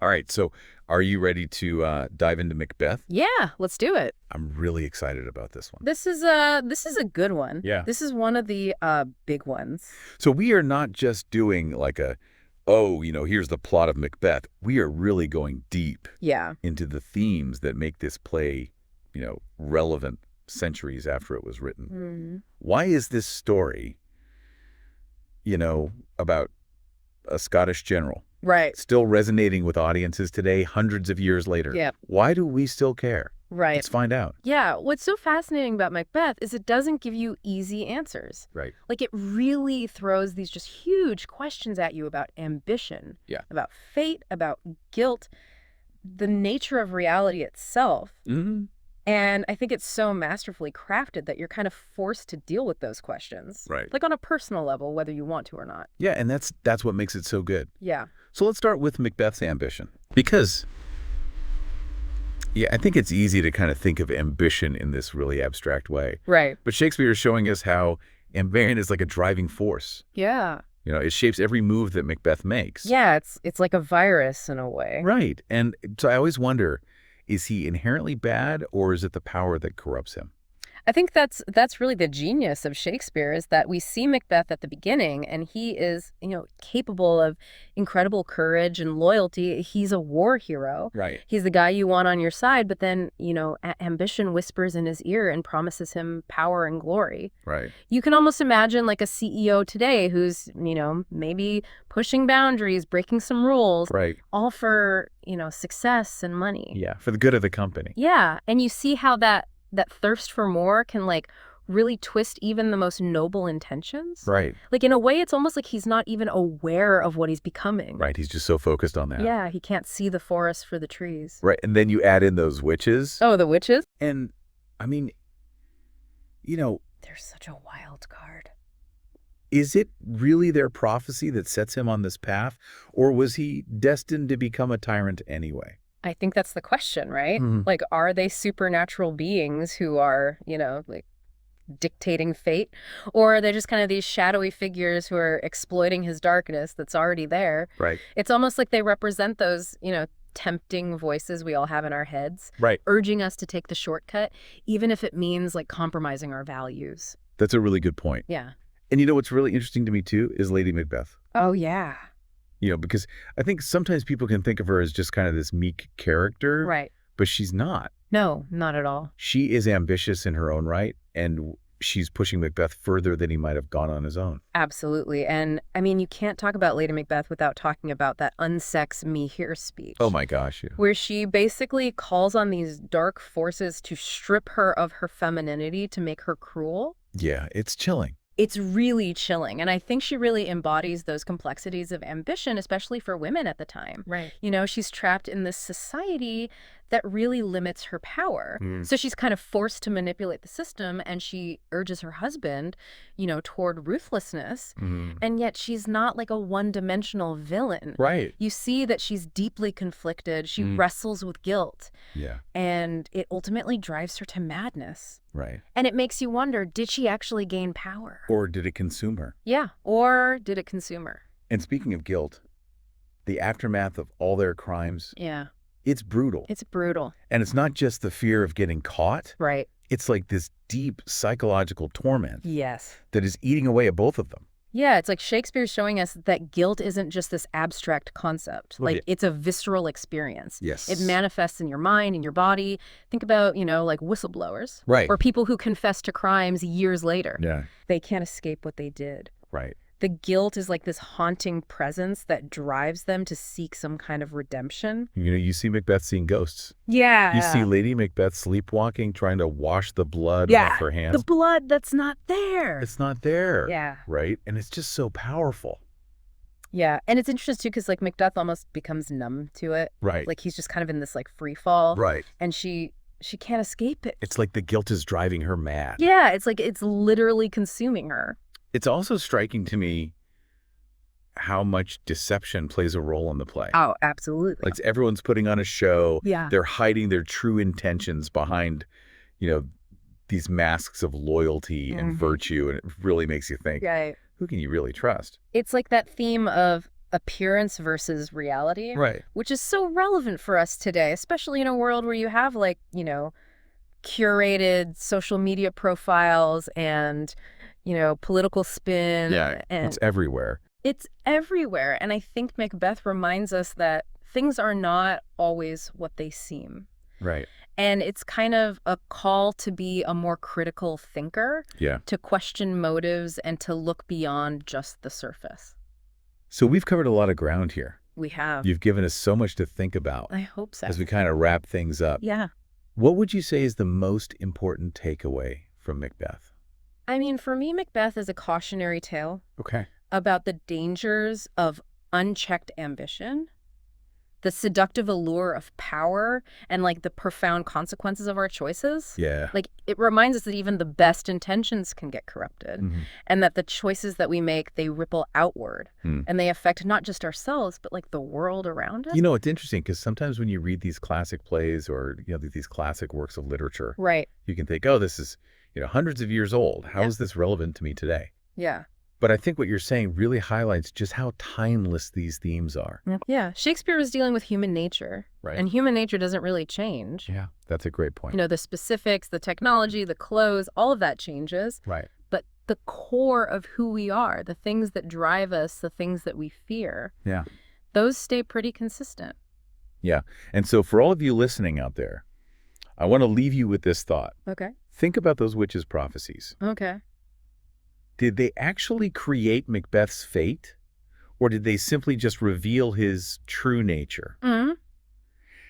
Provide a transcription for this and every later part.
All right, so are you ready to dive into Macbeth? Yeah, let's do it. I'm really excited about this one. This is a good one. Yeah. This is one of the big ones. So we are not just doing like here's the plot of Macbeth. We are really going deep Yeah. into the themes that make this play, relevant centuries after it was written. Mhm. Why is this story, about a Scottish general Right. still resonating with audiences today, hundreds of years later? Yeah. Why do we still care? Right. Let's find out. Yeah, what's so fascinating about Macbeth is it doesn't give you easy answers. Right. Like it really throws these just huge questions at you about ambition, Yeah. about fate, about guilt, the nature of reality itself. Mm-hmm. And I think it's so masterfully crafted that you're kind of forced to deal with those questions. Right. Like on a personal level, whether you want to or not. Yeah, and that's what makes it so good. Yeah. So let's start with Macbeth's ambition. Because, I think it's easy to kind of think of ambition in this really abstract way. Right. But Shakespeare is showing us how ambition is like a driving force. Yeah. It shapes every move that Macbeth makes. Yeah, it's like a virus in a way. Right. And so I always wonder, is he inherently bad, or is it the power that corrupts him? I think that's really the genius of Shakespeare is that we see Macbeth at the beginning and he is, capable of incredible courage and loyalty. He's a war hero. Right. He's the guy you want on your side, but then, ambition whispers in his ear and promises him power and glory. Right. You can almost imagine like a CEO today who's, maybe pushing boundaries, breaking some rules, Right. all for, success and money. Yeah, for the good of the company. Yeah, and you see how that thirst for more can like really twist even the most noble intentions. Right. Like in a way, it's almost like he's not even aware of what he's becoming. Right. He's just so focused on that. Yeah, he can't see the forest for the trees. Right. And then you add in those witches. Oh, the witches? And I mean, They're such a wild card. is it really their prophecy that sets him on this path, or was he destined to become a tyrant anyway? I think that's the question, right? Mhm. Like, are they supernatural beings who are, like dictating fate? Or are they just kind of these shadowy figures who are exploiting his darkness that's already there? Right. It's almost like they represent those, tempting voices we all have in our heads, Right. urging us to take the shortcut, even if it means like compromising our values. That's a really good point. Yeah. And what's really interesting to me too is Lady Macbeth. Oh, yeah. Because I think sometimes people can think of her as just kind of this meek character. Right. But she's not. No, not at all. She is ambitious in her own right, and she's pushing Macbeth further than he might have gone on his own. Absolutely. And I mean, you can't talk about Lady Macbeth without talking about that unsex me here speech. Oh my gosh. Yeah. Where she basically calls on these dark forces to strip her of her femininity to make her cruel. Yeah, it's chilling. It's really chilling. And I think she really embodies those complexities of ambition, especially for women at the time. Right. She's trapped in this society that really limits her power. Mm. So she's kind of forced to manipulate the system, and she urges her husband, toward ruthlessness. Mhm. And yet she's not like a one-dimensional villain. Right. You see that she's deeply conflicted. She wrestles with guilt. Yeah. And it ultimately drives her to madness. Right. And it makes you wonder, did she actually gain power? Or did it consume her? Yeah. Or did it consume her? And speaking of guilt, the aftermath of all their crimes, Yeah. it's brutal. It's brutal. And it's not just the fear of getting caught. Right. It's like this deep psychological torment Yes. that is eating away at both of them. Yeah, it's like Shakespeare's showing us that guilt isn't just this abstract concept. Well, Like, it's a visceral experience. Yes. It manifests in your mind, in your body. Think about, like whistleblowers. Right. Or people who confess to crimes years later. Yeah. They can't escape what they did. Right. The guilt is like this haunting presence that drives them to seek some kind of redemption. You see Macbeth seeing ghosts. Yeah. You see Lady Macbeth sleepwalking, trying to wash the blood Yeah. off her hands. The blood that's not there. It's not there. Yeah. Right? And it's just so powerful. Yeah. And it's interesting, too, because, like, Macbeth almost becomes numb to it. Right. Like, he's just kind of in this, like, free fall. Right. And she can't escape it. It's like the guilt is driving her mad. Yeah. It's like it's literally consuming her. It's also striking to me how much deception plays a role in the play. Oh, absolutely. Like everyone's putting on a show. Yeah. They're hiding their true intentions behind, these masks of loyalty and virtue. And it really makes you think, Yeah. who can you really trust? It's like that theme of appearance versus reality, Right. which is so relevant for us today, especially in a world where you have like, curated social media profiles and, political spin. Yeah, it's And everywhere. it's everywhere. And I think Macbeth reminds us that things are not always what they seem. Right. And it's kind of a call to be a more critical thinker, Yeah. to question motives and to look beyond just the surface. So we've covered a lot of ground here. We have. You've given us so much to think about I hope so. as we kind of wrap things up. Yeah. What would you say is the most important takeaway from Macbeth? I mean, for me, Macbeth is a cautionary tale Okay. about the dangers of unchecked ambition, the seductive allure of power, and like the profound consequences of our choices. Yeah. Like, it reminds us that even the best intentions can get corrupted, Mhm. and that the choices that we make, they ripple outward, and they affect not just ourselves, but like the world around us. It's interesting because sometimes when you read these classic plays or, these classic works of literature, Right. you can think, oh, this is, hundreds of years old. How is this relevant to me today? Yeah. But I think what you're saying really highlights just how timeless these themes are. Yeah. Shakespeare was dealing with human nature. Right. And human nature doesn't really change. Yeah, that's a great point. The specifics, the technology, the clothes, all of that changes. Right. But the core of who we are, the things that drive us, the things that we fear, Yeah. those stay pretty consistent. Yeah. And so for all of you listening out there, I want to leave you with this thought. Okay. Think about those witches' prophecies. Okay. Did they actually create Macbeth's fate? Or did they simply just reveal his true nature? Mm-hmm.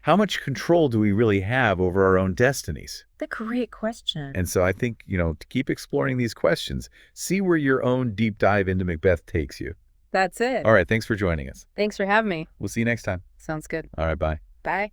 How much control do we really have over our own destinies? That's a great question. And so I think, to keep exploring these questions, see where your own deep dive into Macbeth takes you. That's it. All right, thanks for joining us. Thanks for having me. We'll see you next time. Sounds good. All right, bye. Bye.